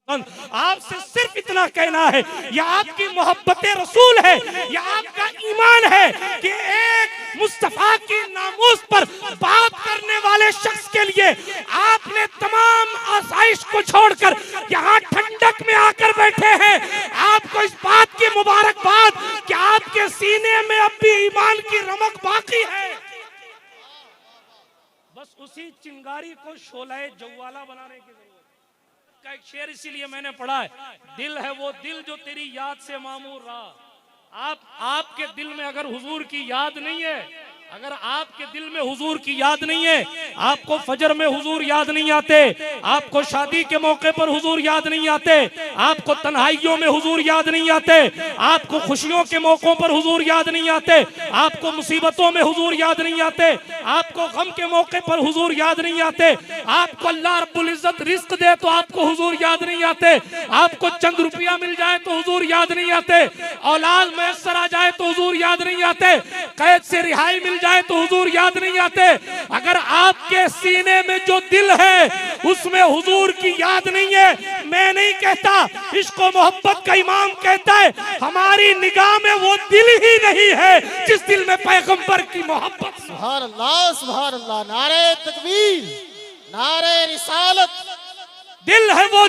आपसे सिर्फ इतना कहना है, यह आपकी मोहब्बत रसूल है, यह आपका ईमान है कि एक मुस्तफा की नामूस पर बात करने वाले शख्स के लिए आपने तमाम आसाइश को छोड़कर यहाँ ठंडक में आकर बैठे हैं। आपको इस बात की मुबारकबाद कि आपके सीने में अब भी ईमान की रमक बाकी है। बस उसी चिंगारी को शोलाए जवाला बनाने की जरूरत का एक शेर इसीलिए मैंने पढ़ा है, दिल है वो दिल जो तेरी याद से मामूर रहा। आपके दिल में अगर हुजूर की याद नहीं है, अगर आपके दिल में हुजूर की याद नहीं है, आपको फजर में हुजूर याद नहीं आते, आपको शादी के मौके पर हुजूर याद नहीं आते, आपको तन्हाइयों में हुजूर याद नहीं आते, आपको खुशियों के मौकों पर हुजूर याद नहीं आते, आपको मुसीबतों में हुजूर याद नहीं आते, आपको गम के मौके पर हुजूर याद नहीं आते, आपको अल्लाह रब्बुल इज्जत रिस्क दे तो आपको हुजूर याद नहीं आते, आपको चंद रुपया मिल जाए तो हुजूर याद नहीं आते, औलाद मैसर आ जाए तो हुजूर याद नहीं आते, कैद से रिहाई मिल जाए तो हुजूर याद नहीं आते। अगर आपके सीने में जो दिल है उसमें हुजूर की याद नहीं है, मैं नहीं कहता, इश्क और मोहब्बत का इमाम कहता है हमारी निगाह में वो दिल ही नहीं है जिस दिल में पैगंबर की मोहब्बत। सुभान अल्लाह, नारे तकबीर, नारे रिसालत। दिल है वो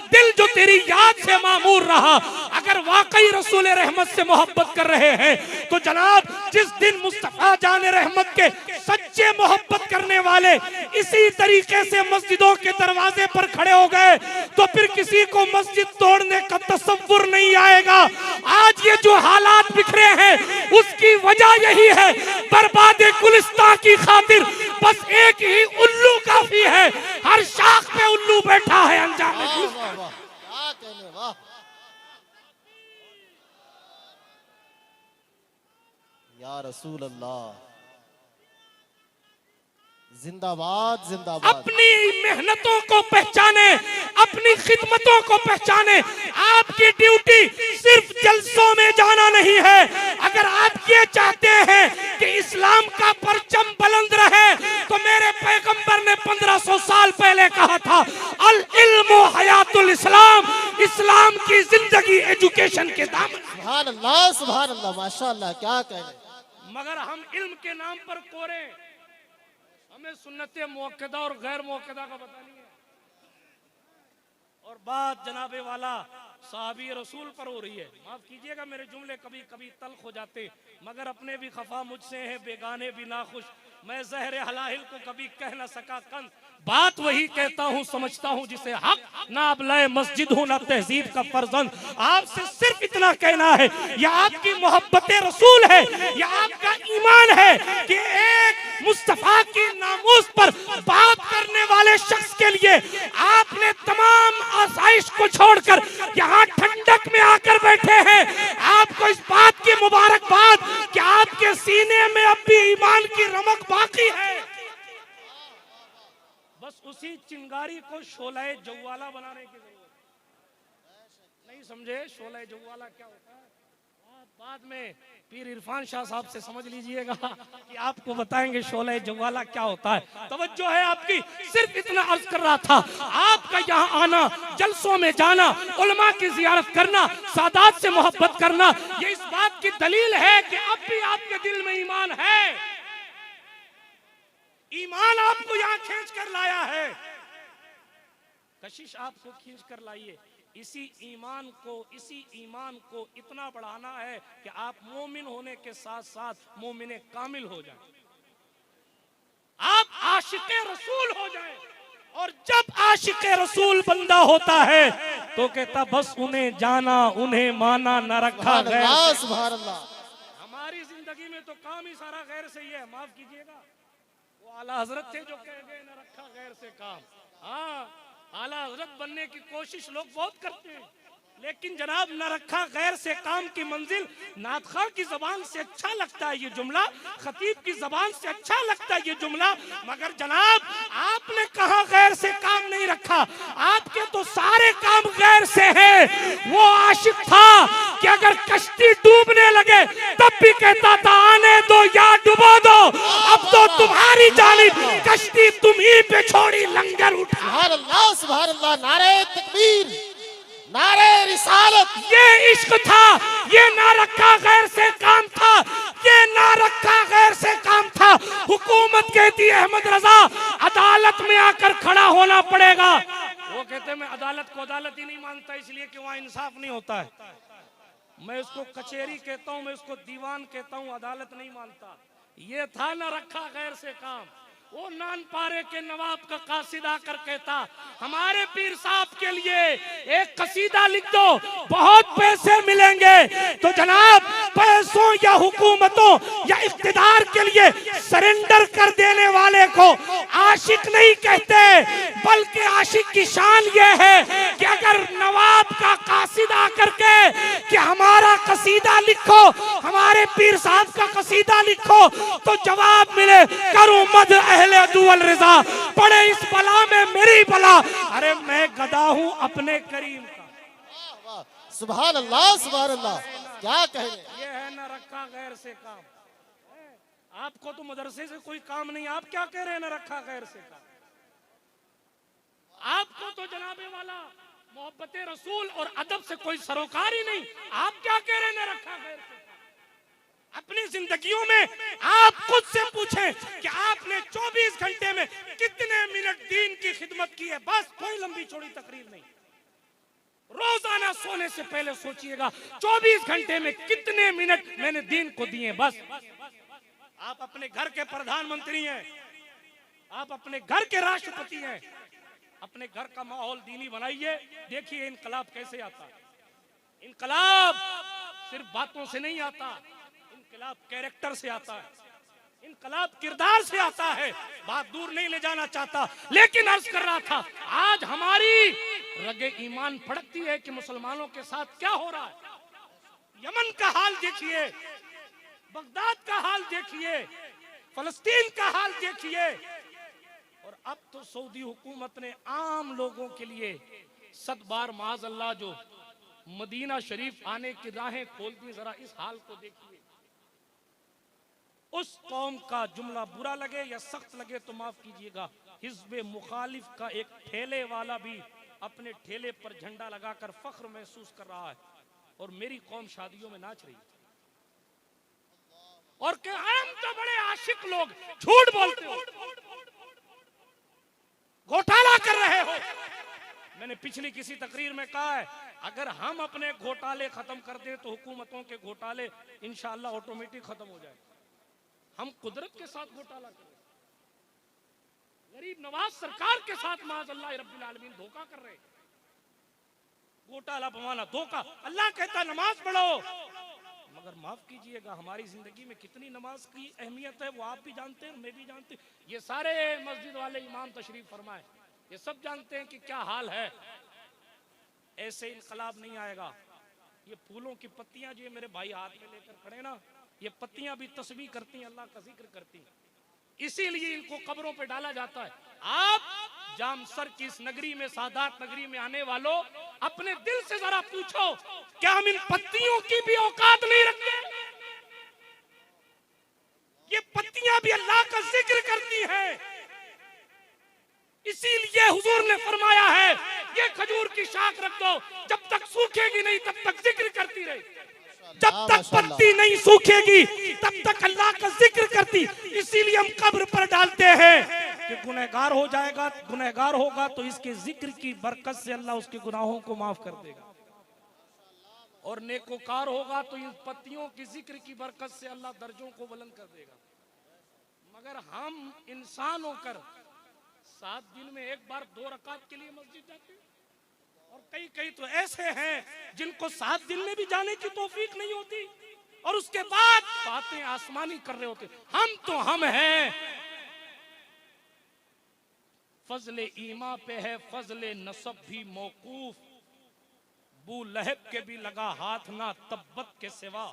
दिल जो तेरी याद से मामूर रहा। अगर वाकई रसूल रहमत से मोहब्बत कर रहे हैं तो जनाब जिस दिन मुस्तफा जाने रहमत के सच्चे मोहब्बत करने वाले इसी तरीके से मस्जिदों के दरवाजे पर खड़े हो गए तो फिर किसी को मस्जिद तोड़ने का तसव्वुर नहीं आएगा। आज ये जो हालात बिखरे हैं उसकी वजह यही है, बर्बादे गुलिस्तान की खातिर बस एक ही उल्लू काफी है। हर शाख पे उल्लू बैठा है अंजाम में। क्या कहने, वाह। या रसूल अल्लाह, जिंदाबाद जिंदाबाद। अपनी मेहनतों को पहचाने, अपनी खिदमतों को पहचाने। आपकी ड्यूटी सिर्फ जलसों में जाना नहीं है। अगर आप ये चाहते हैं कि इस्लाम का परचम बुलंद रहे तो मेरे पैगंबर ने 1500 साल पहले कहा था, अल इल्मु हयातुल इस्लाम, इस्लाम की जिंदगी एजुकेशन के दामन। सुभान अल्लाह, माशाअल्लाह, क्या कहने। मगर हम इल्म के नाम पर कोरे, हमें सुन्नत मुअक्कदा और गैर मुअक्कदा का पता नहीं है। और बात जनाबे वाला साहबी रसूल पर हो रही है। माफ कीजिएगा मेरे जुमले कभी कभी तल्ख हो जाते, मगर अपने भी खफा मुझसे हैं, बेगाने भी नाखुश। मैं जहर हलाहिल को कभी कह न सका कंस, बात वही कहता हूँ समझता हूँ जिसे हक, ना अबलाए मस्जिद हूँ ना तहजीब का फर्जंद। आपसे सिर्फ इतना कहना है, यह आपकी मोहब्बत रसूल है, यह आपका ईमान है कि एक मुस्तफा की नामूस पर बात करने वाले शख्स के लिए आपने तमाम आसाइश को छोड़कर यहाँ ठंडक में आकर बैठे हैं। आपको इस बात की मुबारकबाद कि आपके सीने में अब भी ईमान की रमक बाकी है। बस उसी चिंगारी को शोलाए जवाला बनाने की जरूरत। नहीं समझे शोलाए जवाला क्या होता है? बाद में पीर इरफान शाह साहब से समझ लीजिएगा कि आपको बताएंगे शोलाए जवाला क्या होता है। तवज्जो है आपकी, सिर्फ इतना अर्ज कर रहा था, आपका यहाँ आना, जलसों में जाना, उलमा की जियारत करना, सादात से मोहब्बत करना, ये इस बात की दलील है कि अब भी आपके दिल में ईमान है। ईमान आपको यहाँ खींच कर लाया है, कशिश आपको खींच कर लाइए। इसी ईमान को इतना बढ़ाना है कि आप मोमिन होने के साथ साथ मोमिने कामिल हो जाएं, आप आशिक़े रसूल हो जाएं। और जब आशिक़े रसूल बंदा होता है तो कहता बस उन्हें जाना उन्हें माना न रखा गैर। सुभान अल्लाह। हमारी जिंदगी में तो काम ही सारा गैर से ही है। माफ कीजिएगा, वो आला हजरत थे जो कह गए न रखा गैर से काम। हाँ, आला हजरत बनने की कोशिश लोग बहुत करते हैं, लेकिन जनाब न रखा गैर से काम की मंजिल नादखा की जबान से अच्छा लगता है ये जुमला, खतीब की जबान से अच्छा लगता है ये जुमला, मगर जनाब आपने कहा गैर से काम नहीं रखा। आपके तो सारे काम गैर से हैं। वो आशिक था कि अगर कश्ती डूबने लगे तब भी कहता था आने दो या डुबो दो, अब तो तुम्हारी जानिब कश्ती तुम ही पे छोड़ी लंगर उठा। सुभान अल्लाह, नारे तकबीर। रिसालत, ये इश्क था, ये ना रखा गैर से काम था, ये ना रखा गैर से काम था। हुकूमत कहती है अहमद रजा अदालत में आकर खड़ा होना पड़ेगा। वो कहते हैं मैं अदालत को अदालत ही नहीं मानता, इसलिए कि वहां इंसाफ नहीं होता है। मैं उसको कचहरी कहता हूं, मैं उसको दीवान कहता हूं, अदालत नहीं मानता। ये था ना रखा गैर से काम। वो नान पारे के नवाब का कासिद आकर कहता हमारे पीर साहब के लिए एक कसीदा लिख दो, बहुत पैसे मिलेंगे। तो जनाब पैसों या हुकूमतों या इख्तिदार के लिए सरेंडर कर देने वाले को आशिक नहीं कहते, बल्कि आशिक की शान ये है कि अगर नवाब का कासिद आकर के कि हमारा कसीदा लिखो, हमारे पीर साहब का कसीदा लिखो, तो जवाब मिले करूं मद अहले दुअल रिजा, पड़े इस बला में मेरी बला। अरे मैं गदा हूं अपने करीम का। सुभान अल्लाह, सुभान अल्लाह, क्या कह रहे हैं। ये है ना रखा गैर से काम। आपको तो मदरसे से कोई काम नहीं, आप क्या कह रहे हैं ना रखा गैर से काम। आपको तो जनाबे वाला मोहब्बत रसूल और अदब से कोई सरोकार ही नहीं, आप क्या कह रहे हैं ना रखा गैर से। अपनी जिंदगियों में आप खुद से पूछें कि आपने 24 घंटे में कितने मिनट दीन की खिदमत की है। बस कोई लंबी चौड़ी तकरीर नहीं। रोजाना सोने से पहले सोचिएगा 24 घंटे में कितने मिनट मैंने दीन को दिए। बस आप अपने घर के प्रधानमंत्री हैं, आप अपने घर के राष्ट्रपति हैं, अपने घर का माहौल दीनी बनाइए। देखिए इनकलाब कैसे आता है। इनकलाब सिर्फ बातों से नहीं आता, इनकलाब कैरेक्टर से आता है, इनकलाब किरदार से आता है। बात दूर नहीं ले जाना चाहता, लेकिन अर्ज कर रहा था आज हमारी रगे ईमान फड़कती है कि मुसलमानों के साथ क्या हो रहा है। यमन का हाल देखिए, बगदाद का हाल देखिए, फलस्तीन का हाल देखिए। और अब तो सऊदी हुकूमत ने आम लोगों के लिए 7 बार माज़अल्लाह जो मदीना शरीफ आने की राहें खोल दी। जरा इस हाल को देखिए। उस कौम का जुमला बुरा लगे या सख्त लगे तो माफ कीजिएगा, हिज़्ब मुखालिफ का एक ठेले वाला भी अपने ठेले पर झंडा लगाकर फख्र महसूस कर रहा है और मेरी कौम शादियों में नाच रही है। और कि हम तो बड़े आशिक लोग, झूठ बोलते हो, घोटाला कर रहे हो। मैंने पिछली किसी तकरीर में कहा है अगर हम अपने घोटाले खत्म कर दें तो हुकूमतों के घोटाले इंशाअल्लाह ऑटोमेटिक खत्म हो जाए। हम कुदरत के साथ घोटाला कर रहे हैं, गरीब नवाज सरकार के साथ माज़अल्लाह रब्बिल आलमीन धोखा कर रहे हैं। घोटाला पवाना धोखा। अल्लाह कहता नमाज पढ़ो, मगर माफ कीजिएगा हमारी जिंदगी में कितनी नमाज की अहमियत है वो आप भी जानते हैं, मैं भी जानती हूँ। ये सारे मस्जिद वाले इमाम तशरीफ फरमाए, ये सब जानते हैं कि क्या हाल है। ऐसे इनकलाब नहीं आएगा। ये फूलों की पत्तियां जो मेरे भाई हाथ में लेकर खड़े ना, ये पत्तियां भी तस्बीह करती हैं, अल्लाह का जिक्र करती हैं, इसीलिए इनको कब्रों पे डाला जाता है। आप जामसर की इस नगरी में, सादात नगरी में आने वालों, अपने दिल से जरा पूछो क्या हम इन पत्तियों की भी औकात नहीं रखते। ये पत्तियां भी अल्लाह का जिक्र करती हैं, इसीलिए हुजूर ने फरमाया है ये खजूर की शाख रख दो, जब तक सूखेगी नहीं तब तक जिक्र करती रहे। जब तक पत्ती नहीं सूखेगी तब तक अल्लाह का जिक्र करती। इसीलिए हम कब्र पर डालते हैं कि गुनहगार हो जाएगा, गुनहगार होगा तो इसके जिक्र की बरकत से अल्लाह उसके गुनाहों को माफ कर देगा, और नेकोकार होगा तो इन पत्तियों की जिक्र की बरकत से अल्लाह दर्जों को बुलंद कर देगा। मगर हम इंसान होकर 7 दिन में एक बार 2 रकात के लिए मस्जिद जाते हैं, और कई तो ऐसे हैं जिनको 7 दिन में भी जाने की तौफीक नहीं होती, और उसके बाद बातें आसमानी कर रहे होते। हम तो हम हैं। फजले ईमा पे है फजले नसब भी मौकूफ, बू लहब के भी लगा हाथ ना तब्बत के सिवा।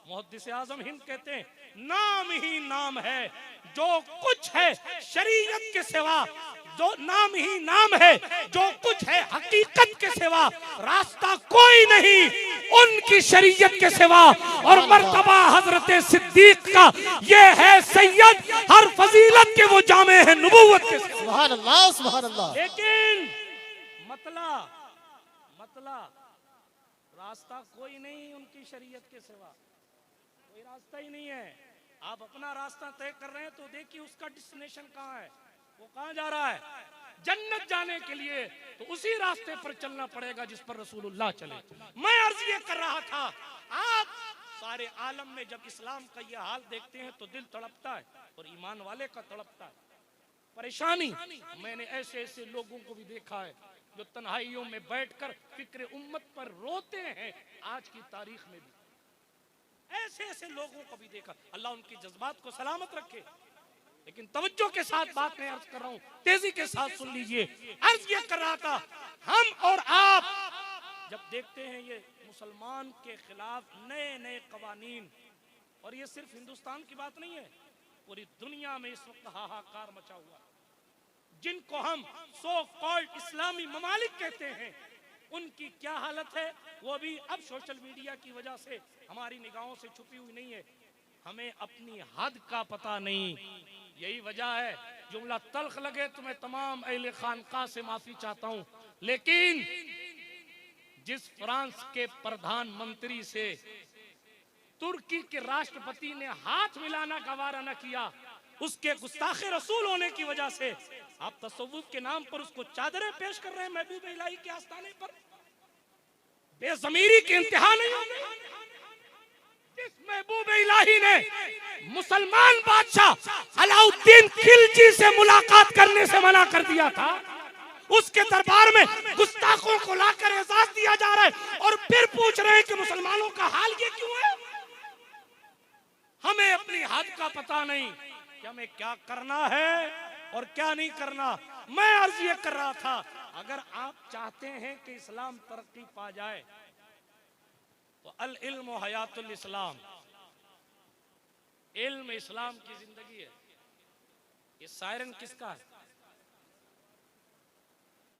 मुहद्दिस आजम हिंद कहते हैं नाम ही नाम है जो कुछ है शरीयत के सिवा, जो नाम ही नाम है जो कुछ है हकीकत के सिवा, रास्ता कोई नहीं उनकी शरीयत के सिवा। और मर्तबा हजरत सिद्दीक का ये है सैयद, हर फजीलत के वो जामे है नबूवत के सिवा। सुभान अल्लाह, सुभान अल्लाह। लेकिन मतला रास्ता कोई नहीं उनकी शरीयत के सिवा, कोई रास्ता ही नहीं है। आप अपना रास्ता तय कर रहे हैं तो देखिए उसका डेस्टिनेशन कहाँ है, वो कहाँ जा रहा है। जन्नत जाने के लिए तो उसी रास्ते पर चलना पड़ेगा जिस पर रसूलुल्लाह चले। मैं अर्ज ये कर रहा था, आप सारे आलम में जब इस्लाम का ये हाल देखते हैं तो दिल तड़पता है और ईमान वाले का तड़पता है। परेशानी, मैंने ऐसे ऐसे लोगों को भी देखा है जो तन्हाइयों में बैठकर फिक्र उम्मत पर रोते हैं। आज की तारीख में भी ऐसे ऐसे लोगों को भी देखा। अल्लाह उनके जज्बात को सलामत रखे। लेकिन तवज्जो के साथ बात मैं अर्ज कर रहा हूं, तेजी के साथ सुन लीजिए। अर्ज ये कर रहा था, हम और आप जब देखते हैं ये मुसलमान के खिलाफ नए नए कवानीन, और ये सिर्फ हिंदुस्तान की बात नहीं है, पूरी दुनिया में इस वक्त हाहाकार मचा हुआ है। जिनको हम सो कॉल्ड इस्लामी ममालिक कहते हैं, उनकी क्या हालत है वो भी अब सोशल मीडिया की वजह से हमारी निगाहों से छुपी हुई नहीं है। हमें अपनी हद का पता नहीं, यही वजह है। जुमला तल्ख लगे तो मैं तमाम अहले खानका से माफी चाहता हूं, लेकिन जिस फ्रांस के प्रधानमंत्री से तुर्की के राष्ट्रपति ने हाथ मिलाना गवारा न किया, उसके गुस्ताखे रसूल होने की वजह से आप तसव्वुफ के नाम पर उसको चादरें पेश कर रहे हैं महबूब इलाही के आस्थाने पर। बेज़मीरी के इंतहा नहीं होगी। जिस महबूब इलाही ने मुसलमान बादशाह अलाउद्दीन खिलजी से मुलाकात करने से मना कर दिया था, उसके दरबार में गुस्ताखों को लाकर एजाज दिया जा रहा है और फिर पूछ रहे हैं कि मुसलमानों का हाल ये क्यों है। हमें अपनी हद का पता नहीं कि हमें क्या करना है और क्या नहीं करना। मैं अर्ज ये कर रहा था, अगर आप चाहते हैं कि इस्लाम तरक्की पा जाए तो अल इल्म हयातुल इस्लाम, इल्म इस्लाम की जिंदगी है। ये सायरन किसका है?